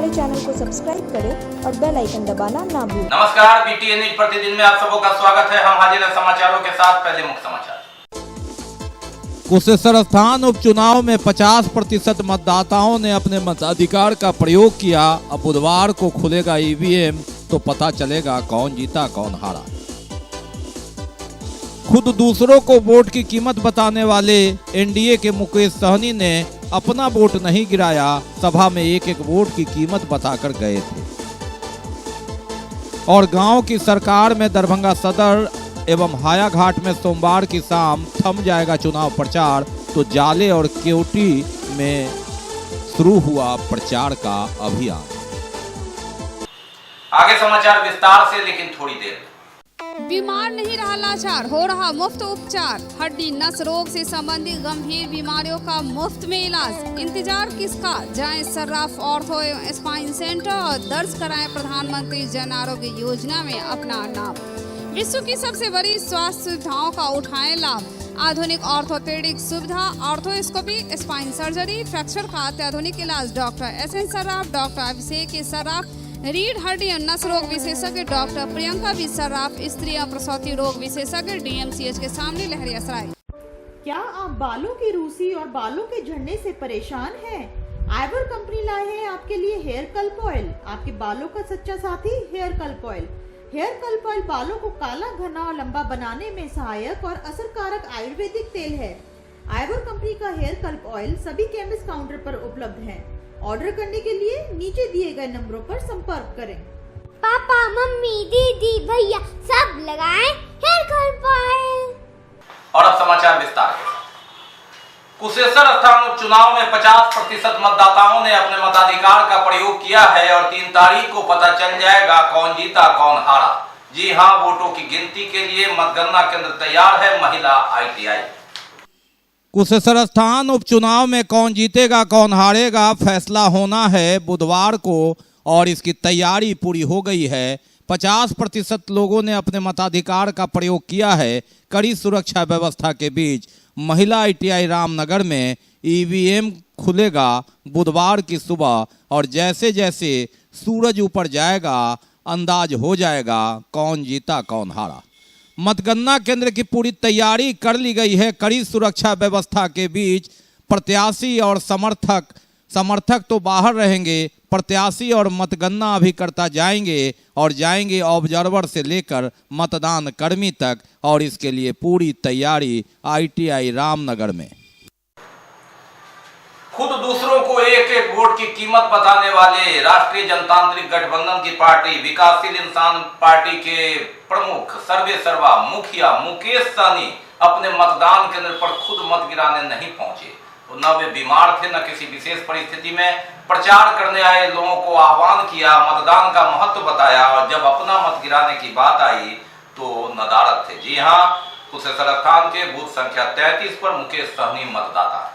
हमारे चैनल को सब्सक्राइब करें और बेल आइकन दबाना ना भूलें। नमस्कार, बीटीएन न्यूज प्रतिदिन में आप सबों का स्वागत है। हम हाजिर हैं समाचारों के साथ। पहले मुख्य समाचार। कुशेश्वर स्थान उपचुनाव में 50% मतदाताओं ने अपने मताधिकार का प्रयोग किया। अब बुधवार को खुलेगा ईवीएम, तो पता चलेगा कौन जीता कौन हारा। खुद दूसरों को वोट की कीमत बताने वाले एनडीए के मुकेश सहनी ने अपना वोट नहीं गिराया। सभा में एक एक वोट की कीमत बताकर गए थे। और गांव की सरकार में दरभंगा सदर एवं हायाघाट में सोमवार की शाम थम जाएगा चुनाव प्रचार, तो जाले और केवटी में शुरू हुआ प्रचार का अभियान। आगे समाचार विस्तार से, लेकिन थोड़ी देर। बीमार नहीं रहा लाचार, हो रहा मुफ्त उपचार। हड्डी नस रोग से संबंधित गंभीर बीमारियों का मुफ्त में इलाज। इंतजार किसका, जाएं सर्राफ ऑर्थो एवं स्पाइन सेंटर और दर्ज कराएं प्रधानमंत्री जन आरोग्य योजना में अपना नाम। विश्व की सबसे बड़ी स्वास्थ्य सुविधाओं का उठाएं लाभ। आधुनिक ऑर्थोपेडिक सुविधा, ऑर्थोस्कोपी, स्पाइन सर्जरी, फ्रैक्चर का अत्याधुनिक इलाज। Doctor S N Sarraf, doctor Abhishek Sarraf, रीढ़ हड्डी और नस रोग विशेषज्ञ डॉक्टर प्रियंका बी सर्राफ, स्त्री और प्रसूति रोग विशेषज्ञ डीएमसीएच के सामने लहरियासराय। क्या आप बालों की रूसी और बालों के झड़ने से परेशान हैं? आइवर कंपनी लाए हैं आपके लिए हेयर कल्प ऑयल, आपके बालों का सच्चा साथी हेयर कल्प ऑयल। हेयर कल्प ऑयल बालों को काला, घना और लंबा बनाने में सहायक और असरकारक आयुर्वेदिक तेल है। आइवर कंपनी का हेयर कल्प ऑयल सभी केमिस्ट काउंटर पर उपलब्ध है। ऑर्डर करने के लिए नीचे दिए गए नंबरों पर संपर्क करें। पापा, मम्मी, दीदी, भैया सब लगाएं हेयर कल्प ऑयल। और अब समाचार विस्तार के साथ। कुशेश्वर स्थान उपचुनाव में 50% मतदाताओं ने अपने मताधिकार का प्रयोग किया है और 3 तारीख को पता चल जाएगा कौन जीता कौन हारा। जी हां, वोटों की गिनती के लिए मतगणना केंद्र तैयार है। महिला ITI। कुशेश्वर स्थान उपचुनाव में कौन जीतेगा कौन हारेगा फैसला होना है बुधवार को, और इसकी तैयारी पूरी हो गई है। 50% लोगों ने अपने मताधिकार का प्रयोग किया है। कड़ी सुरक्षा व्यवस्था के बीच महिला ITI रामनगर में ईवीएम खुलेगा बुधवार की सुबह, और जैसे जैसे सूरज ऊपर जाएगा अंदाज हो जाएगा कौन जीता कौन हारा। मतगणना केंद्र की पूरी तैयारी कर ली गई है। कड़ी सुरक्षा व्यवस्था के बीच प्रत्याशी और समर्थक तो बाहर रहेंगे। प्रत्याशी और मतगणना अभिकर्ता जाएंगे ऑब्जर्वर से लेकर मतदान कर्मी तक, और इसके लिए पूरी तैयारी ITI रामनगर में। खुद दूसरों को एक एक वोट की कीमत बताने वाले राष्ट्रीय जनतांत्रिक गठबंधन की पार्टी विकासशील इंसान पार्टी के प्रमुख सर्वेसर्वा मुखिया मुकेश सहनी अपने मतदान केंद्र पर खुद मत गिराने नहीं पहुंचे। न वे बीमार थे, न किसी विशेष परिस्थिति में। प्रचार करने आए लोगों को आह्वान किया, मतदान का महत्व बताया, और जब अपना मत गिराने की बात आई तो नदारद थे। जी हां, कुशेश्वर स्थान के बूथ संख्या 33 पर मुकेश सहनी मतदाता।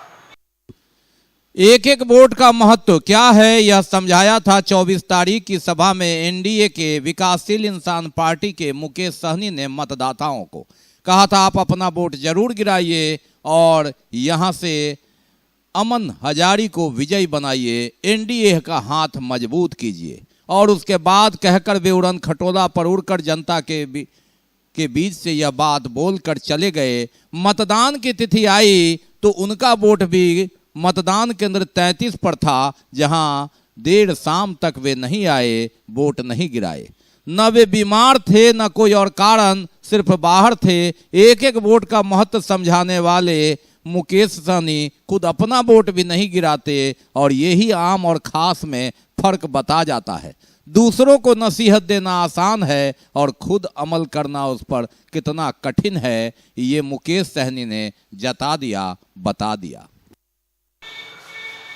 एक एक वोट का महत्व क्या है, यह समझाया था 24 तारीख की सभा में एनडीए के विकासशील इंसान पार्टी के मुकेश सहनी ने मतदाताओं को। कहा था आप अपना वोट जरूर गिराइए और यहां से अमन हजारी को विजयी बनाइए, एनडीए का हाथ मजबूत कीजिए। और उसके बाद कहकर वे उड़न खटोला पर उड़कर जनता के बीच से यह बात बोलकर चले गए। मतदान की तिथि आई तो उनका वोट भी मतदान केंद्र 33 पर था, जहां देर शाम तक वे नहीं आए, वोट नहीं गिराए। न वे बीमार थे न कोई और कारण, सिर्फ बाहर थे। एक एक वोट का महत्व समझाने वाले मुकेश सहनी खुद अपना वोट भी नहीं गिराते, और यही आम और खास में फर्क बता जाता है। दूसरों को नसीहत देना आसान है और खुद अमल करना उस पर कितना कठिन है, ये मुकेश सहनी ने जता दिया, बता दिया।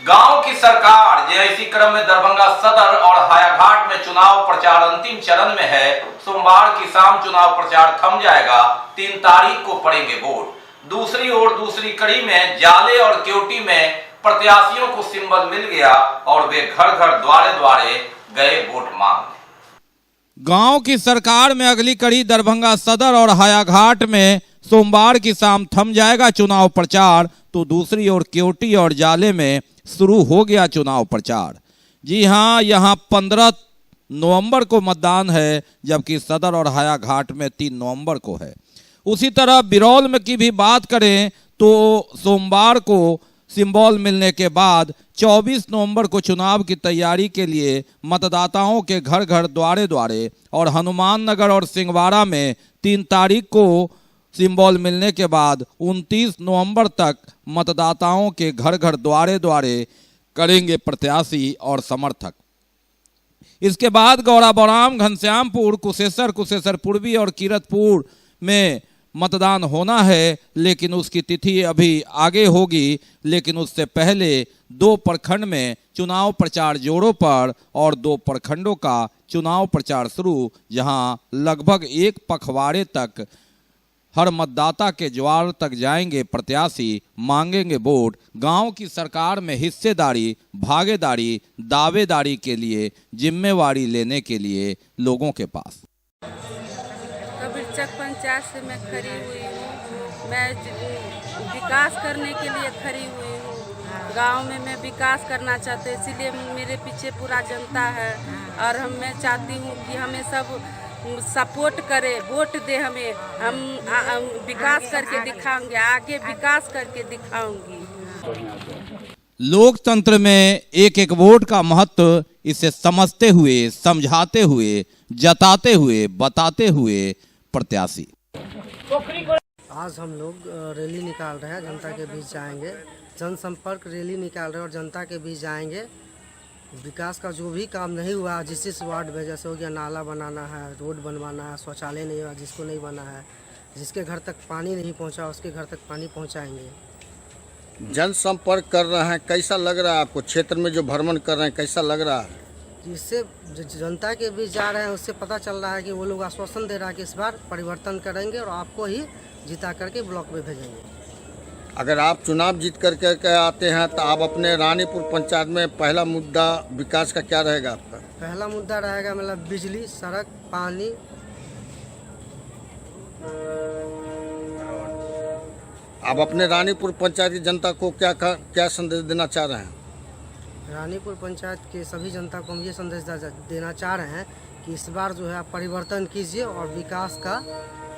गांव की सरकार इसी क्रम में दरभंगा सदर और हायाघाट में चुनाव प्रचार अंतिम चरण में है। सोमवार की शाम चुनाव प्रचार थम जाएगा। 3 तारीख को पड़ेंगे वोट। दूसरी ओर दूसरी कड़ी में जाले और केवटी में प्रत्याशियों को सिंबल मिल गया और वे घर घर द्वारे द्वारे गए वोट मांगने। गांव की सरकार में अगली कड़ी दरभंगा सदर और हायाघाट में सोमवार की शाम थम जाएगा चुनाव प्रचार, तो दूसरी ओर केवटी और जाले में शुरू हो गया चुनाव प्रचार। जी हाँ, यहाँ 15 नवंबर को मतदान है, जबकि सदर और हायाघाट में 3 नवंबर को है। उसी तरह बिरौल में की भी बात करें तो सोमवार को सिंबल मिलने के बाद 24 नवंबर को चुनाव की तैयारी के लिए मतदाताओं के घर घर द्वारे द्वारे और हनुमान नगर और सिंहवाड़ा में 3 तारीख को सिंबल मिलने के बाद 29 नवंबर तक मतदाताओं के घर घर द्वारे द्वारे करेंगे प्रत्याशी और समर्थक। इसके बाद गौराबौराम, घनश्यामपुर, कुशेश्वर पूर्वी और कीरतपुर में मतदान होना है, लेकिन उसकी तिथि अभी आगे होगी। लेकिन उससे पहले 2 प्रखंड में चुनाव प्रचार जोरों पर और 2 प्रखंडों का चुनाव प्रचार शुरू, जहां लगभग 1 पखवाड़े तक हर मतदाता के द्वार तक जाएंगे प्रत्याशी, मांगेंगे वोट। गांव की सरकार में हिस्सेदारी, भागीदारी, दावेदारी के लिए जिम्मेवारी लेने के लिए लोगों के पास। कबीरचक पंचायत से मैं खड़ी हुई हूँ। मैं विकास करने के लिए खड़ी हुई हूँ। गांव में मैं विकास करना चाहती हूँ, इसीलिए मेरे पीछे पूरा जनता है। और मैं चाहती हूँ कि हमें सब सपोर्ट करे, वोट दे हमें। हम विकास करके दिखाएंगे, आगे विकास करके दिखाऊंगी। लोकतंत्र में एक एक वोट का महत्व, इसे समझते हुए, समझाते हुए, जताते हुए, बताते हुए प्रत्याशी। आज हम लोग रैली निकाल रहे हैं, जनता के बीच जाएंगे, जनसंपर्क रैली निकाल रहे हैं और जनता के बीच जाएंगे। विकास का जो भी काम नहीं हुआ जिस वार्ड में, जैसे हो गया नाला बनाना है, रोड बनवाना है, शौचालय नहीं हुआ जिसको नहीं बना है, जिसके घर तक पानी नहीं पहुंचा उसके घर तक पानी पहुंचाएंगे। जनसंपर्क कर रहे हैं, कैसा लग रहा है आपको? क्षेत्र में जो भ्रमण कर रहे हैं कैसा लग रहा है? जिससे जनता के बीच जा रहे हैं उससे पता चल रहा है कि वो लोग आश्वासन दे रहा है कि इस बार परिवर्तन करेंगे और आपको ही जिता करके ब्लॉक में भेजेंगे। अगर आप चुनाव जीत करके आते हैं तो आप अपने रानीपुर पंचायत में पहला मुद्दा विकास का क्या रहेगा आपका? पहला मुद्दा रहेगा मतलब बिजली, सड़क, पानी। आप अपने रानीपुर पंचायत की जनता को क्या संदेश देना चाह रहे हैं? रानीपुर पंचायत के सभी जनता को हम ये संदेश देना चाह रहे हैं कि इस बार जो है आप परिवर्तन कीजिए और विकास का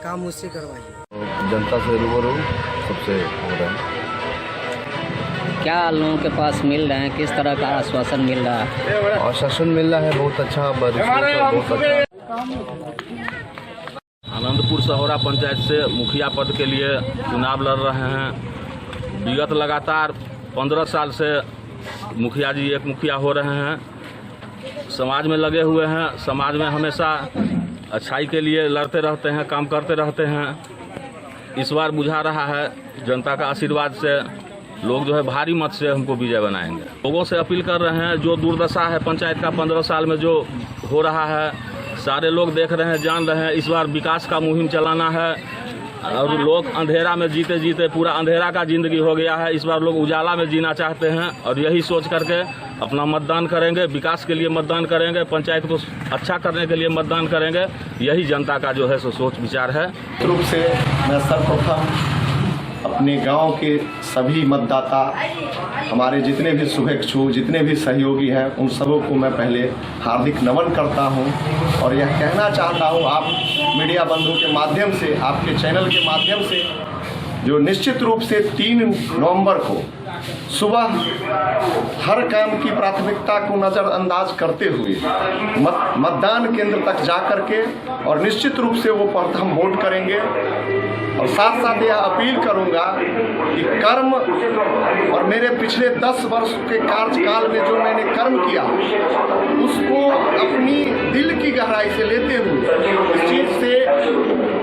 काम मुझसे करवाइए। जनता से रूबरू सबसे हो रहा है। क्या लोगों के पास मिल रहे हैं, किस तरह का आश्वासन मिल रहा है? आश्वासन मिल रहा है बहुत अच्छा, बहुत अच्छा। आनंदपुर सहोरा पंचायत से मुखिया पद के लिए चुनाव लड़ रहे हैं। विगत लगातार 15 साल से मुखिया जी एक मुखिया हो रहे हैं। समाज में लगे हुए हैं, समाज में हमेशा अच्छाई के लिए लड़ते रहते हैं, काम करते रहते हैं। इस बार बुझा रहा है जनता का आशीर्वाद से लोग जो है भारी मत से हमको विजय बनाएंगे। लोगों से अपील कर रहे हैं, जो दुर्दशा है पंचायत का 15 साल में जो हो रहा है, सारे लोग देख रहे हैं, जान रहे हैं। इस बार विकास का मुहिम चलाना है और लोग अंधेरा में जीते जीते पूरा अंधेरा का जिंदगी हो गया है। इस बार लोग उजाला में जीना चाहते हैं और यही सोच करके अपना मतदान करेंगे, विकास के लिए मतदान करेंगे, पंचायत को अच्छा करने के लिए मतदान करेंगे। यही जनता का जो है सो सोच विचार है। रूप से मैं सर्वप्रथम अपने गांव के सभी मतदाता, हमारे जितने भी शुभेच्छु, जितने भी सहयोगी हैं, उन सबों को मैं पहले हार्दिक नमन करता हूं और यह कहना चाहता हूं आप मीडिया बंधु के माध्यम से, आपके चैनल के माध्यम से, जो निश्चित रूप से 3 नवंबर को सुबह हर काम की प्राथमिकता को नज़रअंदाज करते हुए मतदान केंद्र तक जाकर के और निश्चित रूप से वो प्रथम वोट करेंगे। और साथ साथ यह अपील करूंगा कि कर्म और मेरे पिछले 10 वर्ष के कार्यकाल में जो मैंने कर्म किया उसको अपनी दिल की गहराई से लेते हुए इस चीज़ से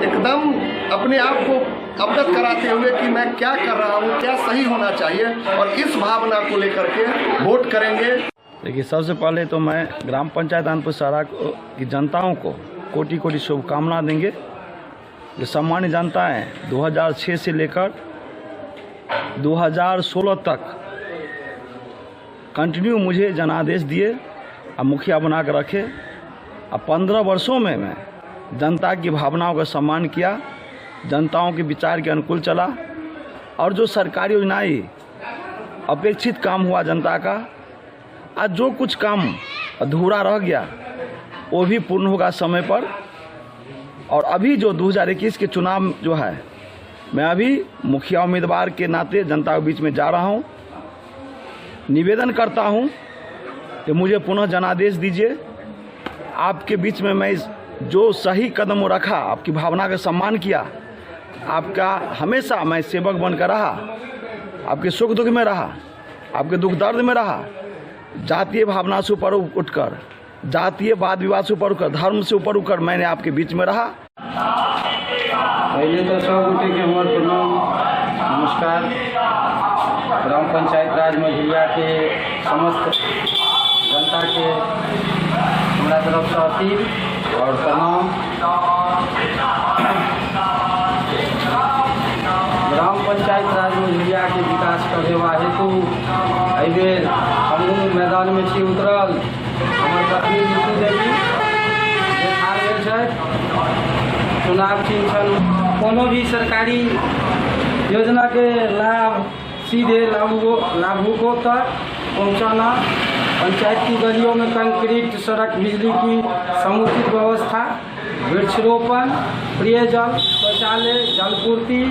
एकदम अपने आप को अवगत कराते हुए कि मैं क्या कर रहा हूँ, क्या सही होना चाहिए, और इस भावना को लेकर के वोट करेंगे। देखिए, सबसे पहले तो मैं ग्राम पंचायत आनंदपुर सहारा की जनताओं को कोटि कोटि शुभकामना देंगे। जो सामान्य जनता है 2006 से लेकर 2016 तक कंटिन्यू मुझे जनादेश दिए और मुखिया बना कर रखे। अब 15 वर्षों में मैं जनता की भावनाओं का सम्मान किया, जनताओं के विचार के अनुकूल चला और जो सरकारी योजनाएं अपेक्षित काम हुआ जनता का, आज जो कुछ काम अधूरा रह गया वो भी पूर्ण होगा समय पर। और अभी जो 2021 के चुनाव जो है, मैं अभी मुखिया उम्मीदवार के नाते जनता के बीच में जा रहा हूं। निवेदन करता हूं कि मुझे पुनः जनादेश दीजिए। आपके बीच में मैं जो सही कदम रखा, आपकी भावना का सम्मान किया, आपका हमेशा मैं सेवक बनकर रहा, आपके सुख दुख में रहा, आपके दुख दर्द में रहा। जातीय भावना से ऊपर उठकर, जातीय वाद विवाद से ऊपर उठकर, धर्म से ऊपर उठकर मैंने आपके बीच में रहा। पहले तो सब उठे के हमारे प्रणाम नमस्कार। ग्राम पंचायत राज मझिलिया के समस्त जनता के हमारा तरफ से अपील और प्रणाम। ग्राम पंचायत राज मझिलिया के विकास करे हेतु एहि बेर हमहूँ मैदान में छी उतरल। हमर पत्नी नीतू देवी देखा गेल छथि। चुनाव चिन्ह छल कोनो भी सरकारी योजना के लाभ सीधे लाभुकों तक पहुंचाना, पंचायत की गलियों में कंक्रीट सड़क, बिजली की समुचित व्यवस्था, वृक्षरोपण, पेयजल, शौचालय, जलपूर्ति,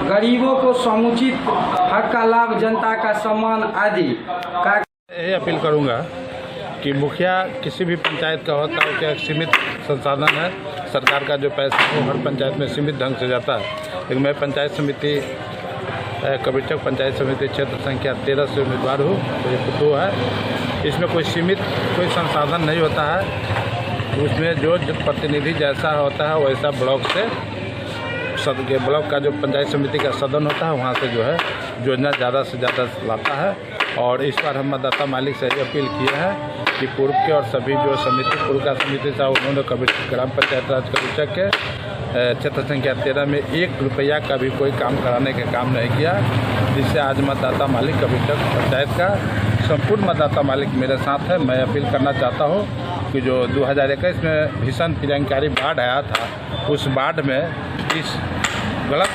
गरीबों को समुचित हक का लाभ, जनता का सम्मान आदि का। यही अपील करूंगा कि मुखिया किसी भी पंचायत का होता है, क्या सीमित संसाधन है, सरकार का जो पैसा है वो हर पंचायत में सीमित ढंग से जाता है। लेकिन मैं पंचायत समिति कबीरचक पंचायत समिति क्षेत्र संख्या 13 से उम्मीदवार हूँ। तो ये कुटु है, इसमें कोई सीमित कोई संसाधन नहीं होता है। उसमें जो प्रतिनिधि जैसा होता है वैसा ब्लॉक से ब्लॉक का जो पंचायत समिति का सदन होता है वहाँ से जो है योजना ज़्यादा से ज़्यादा लाता है। और इस बार हम मतदाता मालिक से ये अपील किए हैं कि पूर्व के और सभी जो समिति पूर्व का समिति था उन्होंने ग्राम पंचायत राज कबीरचक के क्षेत्र संख्या 13 में 1 रुपया का भी कोई काम कराने का काम नहीं किया, जिससे आज मतदाता मालिक कबीरचक पंचायत का संपूर्ण मतदाता मालिक मेरे साथ है। मैं अपील करना चाहता हूँ कि जो 2021 में भीषण प्रियंकारी बाढ़ आया था, उस बाढ़ में इस गलत।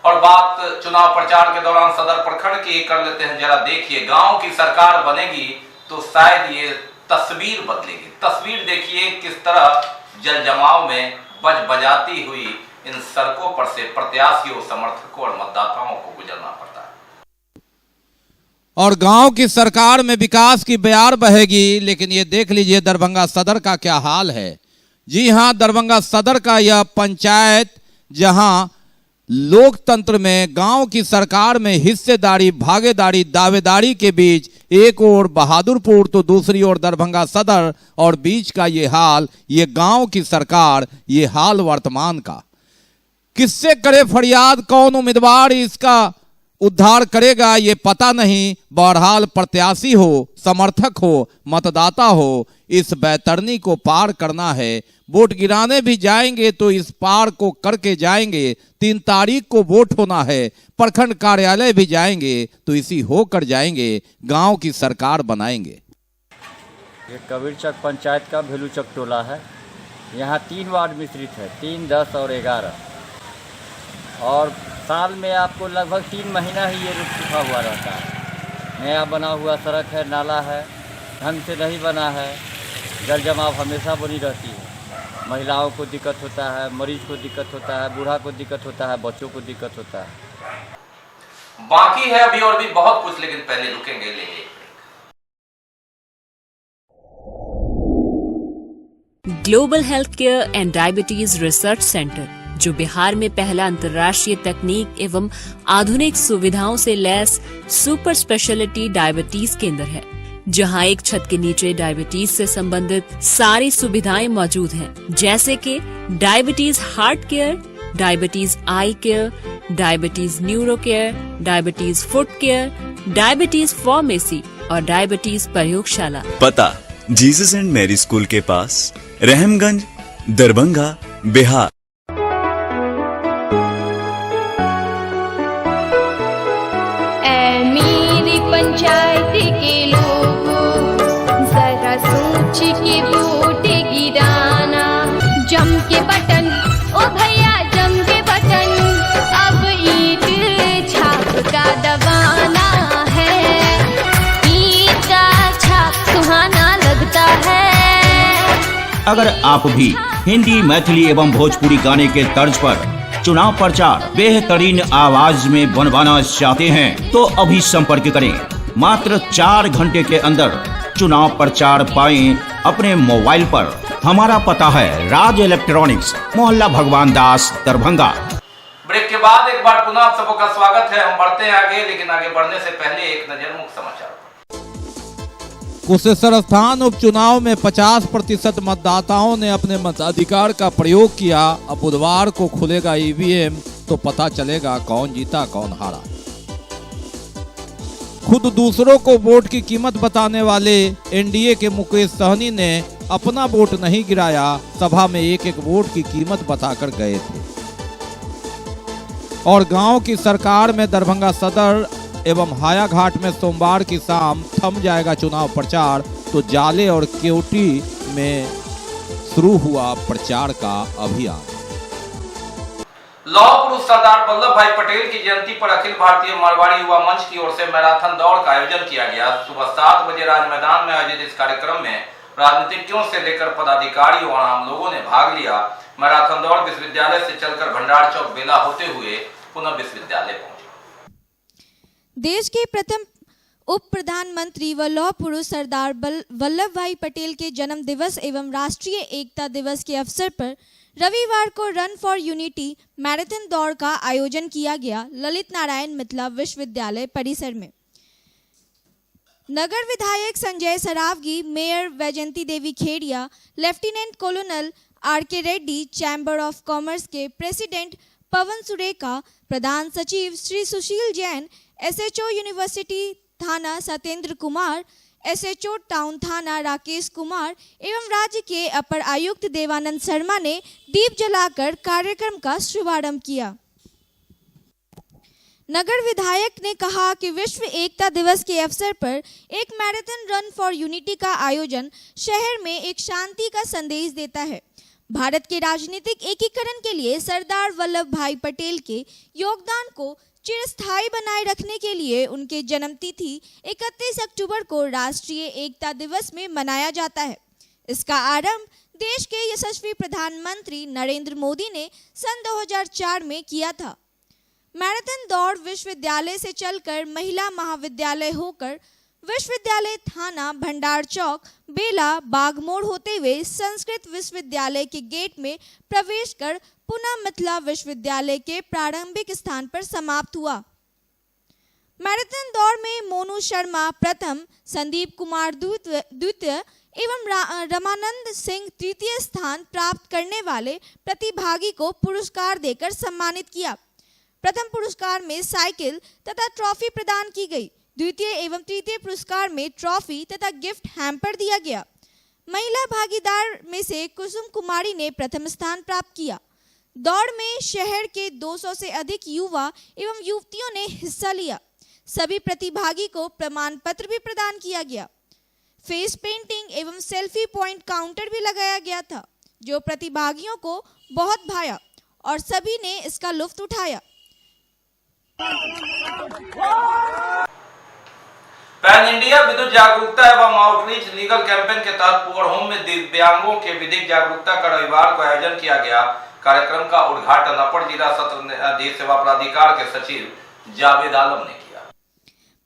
और बात चुनाव प्रचार के दौरान सदर प्रखंड की कर लेते हैं। जरा देखिए, गांव की सरकार बनेगी तो शायद ये तस्वीर बदलेगी। तस्वीर देखिए किस तरह जल जमाव में बजाती हुई इन सड़कों पर से प्रत्याशियों, समर्थकों और मतदाताओं को गुजरना पड़ता है। और गांव की सरकार में विकास की बयार बहेगी, लेकिन ये देख लीजिए दरभंगा सदर का क्या हाल है। जी हां, दरभंगा सदर का यह पंचायत जहां लोकतंत्र में गांव की सरकार में हिस्सेदारी, भागीदारी, दावेदारी के बीच एक ओर बहादुरपुर तो दूसरी ओर दरभंगा सदर, और बीच का ये हाल, ये गांव की सरकार, ये हाल वर्तमान का। किससे करे फरियाद, कौन उम्मीदवार इसका उद्धार करेगा ये पता नहीं। बहरहाल प्रत्याशी हो, समर्थक हो, मतदाता हो, इस बैतरनी को पार करना है। वोट गिराने भी जाएंगे तो इस पार को करके जाएंगे। 3 तारीख को वोट होना है। प्रखंड कार्यालय भी जाएंगे तो इसी होकर जाएंगे। गांव की सरकार बनाएंगे। ये कबीरचक पंचायत का भेलूचक टोला है। यहाँ 3 वार्ड मिश्रित है, 3, 10 और 11। और साल में आपको लगभग 3 महीना ही ये रुक सूखा हुआ रहता है। नया बना हुआ सड़क है, नाला है, ढंग से नहीं बना है, जल जमाव हमेशा बनी रहती है। महिलाओं को दिक्कत होता है, मरीज को दिक्कत होता है, बूढ़ा को दिक्कत होता है, बच्चों को दिक्कत होता है। बाकी है अभी और भी बहुत कुछ, लेकिन पहले रुकेंगे लेंगे। Global health care and diabetes research centre, जो बिहार में पहला अंतर्राष्ट्रीय तकनीक एवं आधुनिक सुविधाओं से लैस सुपर स्पेशलिटी डायबिटीज केंद्र है, जहां एक छत के नीचे डायबिटीज से संबंधित सारी सुविधाएं मौजूद हैं, जैसे कि diabetes heart care, diabetes eye care, diabetes neuro care, diabetes foot care, diabetes pharmacy और डायबिटीज प्रयोगशाला। पता जीसस एंड मेरी स्कूल के पास, रहमगंज, दरभंगा, बिहार। मेरी पंचायत के लोगों, जरा सोच के वोट गिराना। जम के बटन, ओ भैया जम के बटन, अब ईंट छाप का दबाना है। ईंट का अगर आप भी हिंदी, मैथिली एवं भोजपुरी गाने के तर्ज पर चुनाव प्रचार बेहतरीन आवाज में बनवाना चाहते हैं तो अभी संपर्क करें। मात्र 4 घंटे के अंदर चुनाव प्रचार पाएं अपने मोबाइल पर। हमारा पता है राज इलेक्ट्रॉनिक्स, मोहल्ला भगवान दास, दरभंगा। ब्रेक के बाद एक बार पुनः आप सबों का स्वागत है। हम बढ़ते हैं आगे, लेकिन आगे बढ़ने से पहले एक नजर मुख्य समाचार। कुशेश्वर स्थान उपचुनाव में 50% मतदाताओं ने अपने मताधिकार का प्रयोग किया। अब बुधवार को खुलेगा ईवीएम तो पता चलेगा कौन जीता कौन हारा। खुद दूसरों को वोट की कीमत बताने वाले एनडीए के मुकेश सहनी ने अपना वोट नहीं गिराया, सभा में एक एक वोट की कीमत बताकर गए थे। और गांव की सरकार में दरभंगा सदर एवं हायाघाट में सोमवार की शाम थम जाएगा चुनाव प्रचार, तो जाले और केवटी में शुरू हुआ प्रचार का अभियान। लौह पुरुष सरदार वल्लभ भाई पटेल की जयंती पर अखिल भारतीय मारवाड़ी युवा मंच की ओर से मैराथन दौड़ का आयोजन किया गया। सुबह 7 बजे राज मैदान में आयोजित इस कार्यक्रम में राजनीतिज्ञों से लेकर पदाधिकारियों और आम लोगों ने भाग लिया। मैराथन दौड़ विश्वविद्यालय से चलकर भंडार चौक बेला होते हुए पुनः विश्वविद्यालय पहुंची। देश के प्रथम उप प्रधानमंत्री व लौह पुरुष सरदार वल्लभ भाई पटेल के जन्म दिवस एवं राष्ट्रीय एकता दिवस के अवसर पर रविवार को रन फॉर यूनिटी मैराथन दौड़ का आयोजन किया गया ललित नारायण मिथिला विश्वविद्यालय परिसर में। नगर विधायक Sanjay Saraogi, mayor Vaijayanti Devi Khedia, lieutenant colonel R K. Reddy, chamber of commerce के प्रेसिडेंट पवन सुरेखा, प्रधान सचिव श्री सुशील जैन, एसएचओ यूनिवर्सिटी थाना सत्येंद्र कुमार, एसएचओ टाउन थाना राकेश कुमार एवं राज्य के अपर आयुक्त देवानंद शर्मा ने दीप जलाकर कार्यक्रम का शुभारंभ किया। नगर विधायक ने कहा कि विश्व एकता दिवस के अवसर पर एक मैराथन रन फॉर यूनिटी का आयोजन शहर में एक शांति का संदेश देता है। भारत के राजनीतिक एकीकरण के लिए सरदार वल्लभ भाई पटेल के योगदान को चिरस्थायी बनाए रखने के लिए उनके जन्मतिथि 31 अक्टूबर को राष्ट्रीय एकता दिवस में मनाया जाता है। इसका आरंभ देश के यशस्वी प्रधानमंत्री नरेंद्र मोदी ने सन 2004 में किया था। मैराथन दौड़ विश्वविद्यालय से चलकर महिला महाविद्यालय होकर विश्वविद्यालय थाना, भंडार चौक, बेला, बागमोड़ होते हुए संस्कृत विश्वविद्यालय के गेट में प्रवेश कर पुनः मिथिला विश्वविद्यालय के प्रारंभिक स्थान पर समाप्त हुआ। मैराथन दौड़ में मोनू शर्मा प्रथम, संदीप कुमार द्वितीय एवं रमानंद सिंह तृतीय स्थान प्राप्त करने वाले प्रतिभागी को पुरस्कार देकर सम्मानित किया। प्रथम पुरस्कार में साइकिल तथा ट्रॉफी प्रदान की गई। द्वितीय एवं तृतीय पुरस्कार में ट्रॉफी तथा गिफ्ट हैम्पर दिया गया। महिला भागीदार में से कुसुम कुमारी ने प्रथम स्थान प्राप्त किया। दौड़ में शहर के 200 से अधिक युवा एवं युवतियों ने हिस्सा लिया। सभी प्रतिभागी को प्रमाण पत्र भी प्रदान किया गया। फेस पेंटिंग एवं सेल्फी पॉइंट काउंटर भी लगाया गया था, जो प्रतिभागियों को बहुत भाया और सभी ने इसका लुत्फ उठाया। पैन इंडिया विद्युत जागरूकता एवं आउटरीच लीगल कैंपेन के तहत पुअर होम में दिव्यांगों के विधिक जागरूकता का रविवार को आयोजन किया गया। कार्यक्रम का उद्घाटन अपर जिला सत्र न्यायाधीश सेवा प्राधिकार के सचिव जावेद आलम ने किया।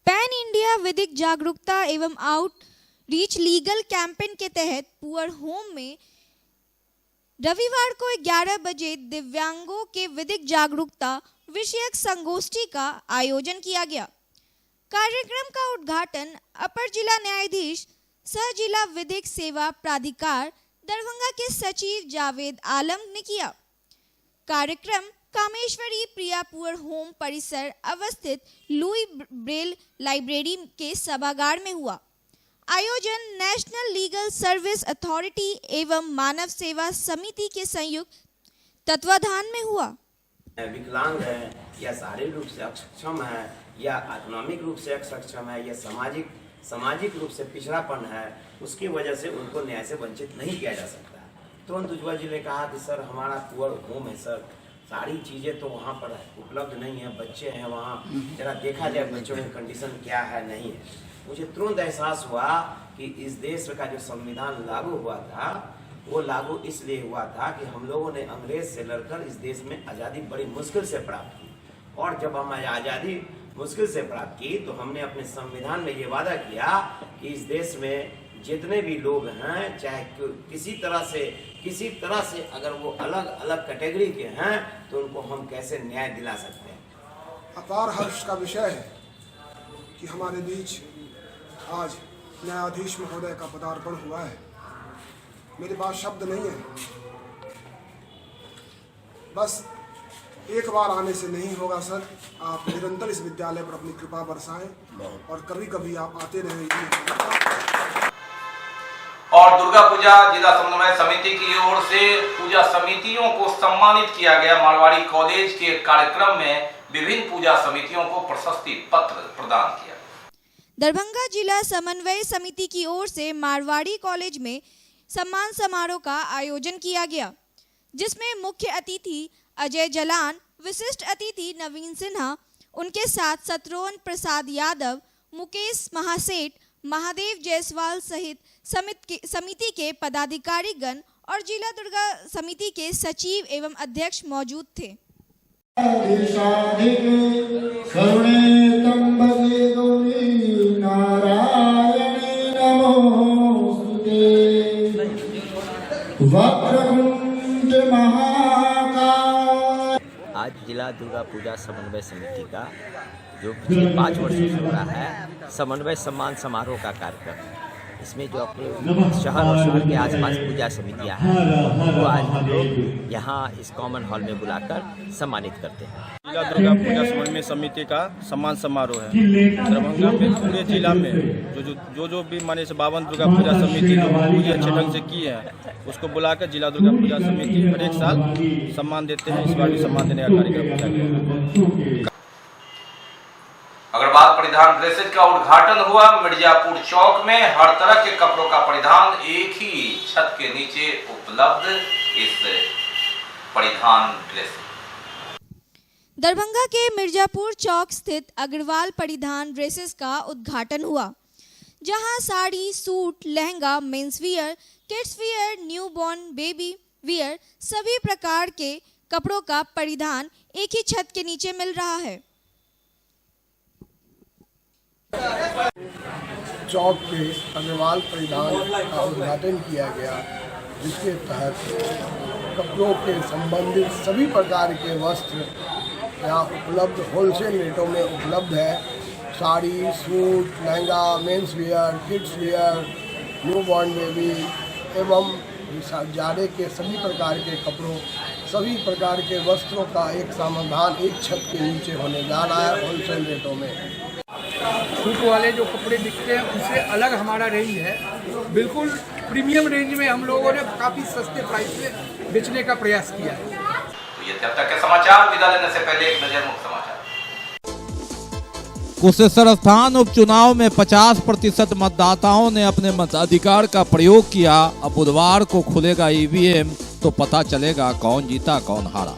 पैन इंडिया विधिक जागरूकता एवं आउटरीच लीगल कैंपेन के तहत पुअर होम में रविवार को 11 बजे दिव्यांगों के विधिक जागरूकता विषयक संगोष्ठी का आयोजन किया गया। कार्यक्रम का उद्घाटन अपर जिला न्यायाधीश सह जिला विधिक सेवा प्राधिकार दरभंगा के सचिव जावेद आलम ने किया। कार्यक्रम कामेश्वरी प्रिया पुअर होम परिसर अवस्थित लुई ब्रेल लाइब्रेरी के सभागार में हुआ। आयोजन नेशनल लीगल सर्विस अथॉरिटी एवं मानव सेवा समिति के संयुक्त तत्वाधान में हुआ। विकलांग है या शारीरिक रूप से अक्षम है या आत्मिक रूप से अक्षम है या सामाजिक रूप से पिछड़ापन है, उसकी वजह से उनको न्याय से वंचित नहीं किया जा सकता। तुरंत उज्ज्वल जी ने कहा कि सर हमारा पुअर होम है सर, सारी चीज़ें तो वहाँ पर उपलब्ध नहीं है, बच्चे हैं वहाँ, जरा देखा जाए बच्चों की कंडीशन क्या है नहीं है। मुझे तुरंत एहसास हुआ कि इस देश का जो संविधान लागू हुआ था वो लागू इसलिए हुआ था कि हम लोगों ने अंग्रेज से लड़कर इस देश में आज़ादी बड़ी मुश्किल से प्राप्त की, और जब हम आज़ादी मुश्किल से प्राप्त की तो हमने अपने संविधान में ये वादा किया कि इस देश में जितने भी लोग हैं, चाहे किसी तरह से अगर वो अलग अलग कैटेगरी के हैं, तो उनको हम कैसे न्याय दिला सकते हैं। अपार हर्ष का विषय है कि हमारे बीच आज न्यायाधीश महोदय का पदार्पण हुआ है। मेरे पास शब्द नहीं है, बस एक बार आने से नहीं होगा सर, आप निरंतर इस विद्यालय पर अपनी कृपा बरसाएं और कभी कभी आप आते रहें। और दुर्गा पूजा जिला समन्वय समिति की ओर से पूजा समितियों को सम्मानित किया गया। मारवाड़ी कॉलेज के कार्यक्रम में विभिन्न पूजा समितियों को प्रशस्ति पत्र प्रदान किया। दरभंगा जिला समन्वय समिति की ओर से मारवाड़ी कॉलेज में सम्मान समारोह का आयोजन किया गया, जिसमें मुख्य अतिथि अजय जलान, विशिष्ट अतिथि नवीन सिन्हा, उनके साथ शत्रुघ्न प्रसाद यादव, मुकेश महासेठ, महादेव जायसवाल सहित समिति के पदाधिकारीगण और जिला दुर्गा समिति के सचिव एवं अध्यक्ष मौजूद थे। आज जिला दुर्गा पूजा समन्वय समिति का जो पिछले 5 वर्षों से हो रहा है समन्वय सम्मान समारोह का कार्यक्रम, इसमें जो अपने शहर और शहर के आसपास पूजा समितियां हैं उनको आज हम लोग यहाँ इस कॉमन हॉल में बुलाकर सम्मानित करते हैं। जिला दुर्गा पूजा समन्वय समिति का सम्मान समारोह है। दरभंगा में पूरे जिला में जो भी माने से 52 दुर्गा पूजा समिति जो पूरी अच्छे ढंग से की है, उसको बुलाकर जिला दुर्गा पूजा समिति हर एक साल सम्मान देते हैं। इस बार भी सम्मान देने का कार्यक्रम किया गया। अगर बात परिधान ड्रेसेज का उद्घाटन हुआ मिर्जापुर चौक में। हर तरह के कपड़ों का परिधान एक ही छत के नीचे उपलब्ध। इस परिधान ड्रेस दरभंगा के मिर्जापुर चौक स्थित अग्रवाल परिधान ड्रेसेस का उद्घाटन हुआ, जहां sari, suit, lehenga, men's wear, kids wear, newborn baby wear सभी प्रकार के कपड़ों का परिधान एक ही छत के नीचे मिल रहा है। चौक पे अग्रवाल परिधान का उद्घाटन किया गया, जिसके तहत कपड़ों के संबंधित सभी प्रकार के वस्त्र यहाँ उपलब्ध होलसेल रेटों में उपलब्ध है। Sari, suit, lehenga, men's wear, kids wear, newborn baby एवं जाड़े के सभी प्रकार के कपड़ों, सभी प्रकार के वस्त्रों का एक समाधान एक छत के नीचे होने जा रहा है होलसेल रेटों में। सूट वाले जो कपड़े बिकते हैं उससे अलग हमारा रेंज है, बिल्कुल प्रीमियम रेंज में हम लोगों ने काफ़ी सस्ते प्राइस में बेचने का प्रयास किया है। तो ये तब तक के समाचार। विदा लेने से पहले एक नजर मुख्य समाचार। कुशेश्वर स्थान उपचुनाव में 50% मतदाताओं ने अपने मताधिकार का प्रयोग किया। अब बुधवार को खुलेगा ईवीएम, तो पता चलेगा कौन जीता कौन हारा।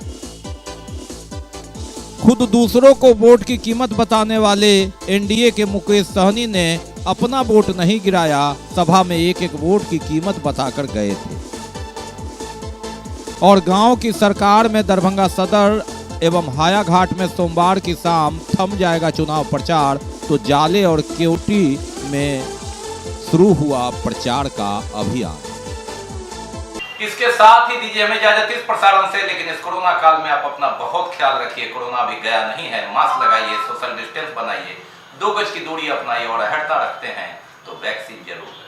खुद दूसरों को वोट की कीमत बताने वाले एनडीए के मुकेश सहनी ने अपना वोट नहीं गिराया, सभा में एक एक वोट की कीमत बताकर गए थे। और गांव की सरकार में दरभंगा सदर एवं हायाघाट में सोमवार की शाम थम जाएगा चुनाव प्रचार, तो जाले और केवटी में शुरू हुआ प्रचार का अभियान। इसके साथ ही दीजिए हमें इजाजत इस प्रसारण से, लेकिन इस कोरोना काल में आप अपना बहुत ख्याल रखिए। कोरोना भी गया नहीं है। मास्क लगाइए, सोशल डिस्टेंस बनाइए, 2 गज की दूरी अपनाइए और हटता रखते हैं तो वैक्सीन जरूर